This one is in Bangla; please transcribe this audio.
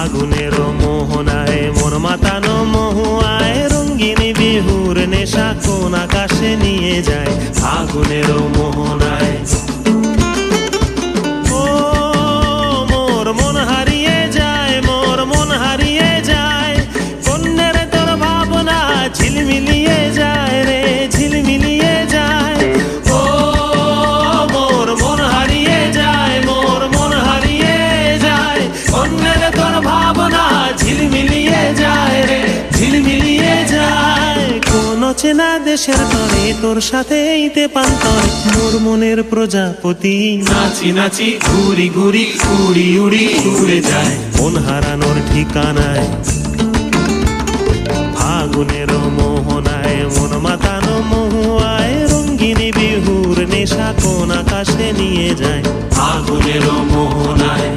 ফাগুনের মোহনায় মন মাতানো মহুয়ায় রঙিন বিহুর নেশা কোন আকাশে নিয়ে যায় ফাগুনের মোহনায়। ও মোর মন হারিয়ে যায়, মোর মন হারিয়ে যায়, কন্যের তোর ভাবনা ঝিলমিলিয়ে যায় রে ঝিলমিলিয়ে যায়। ও মোর মন হারিয়ে যায়, মোর মন হারিয়ে যায়, কন্যের তোর ভাবনা ঝিলমিলিয়ে যায় রে ঝিলমিলিয়ে যায়। কোন চেনা দেশের তরে তোর সাথে এইতে পান্তরে মোর মনের প্রজাপতি নাচি নাচি ঘুরি ঘুরি উড়ি উড়ি উড়ে যায় মন হারানোর ঠিকানায়। ফাগুনের মোহনায় মন মাতানো মহুয়ায় রঙ্গিনী বিহুর নেশা কোন আকাশে নিয়ে যায় ফাগুনের মোহনায়।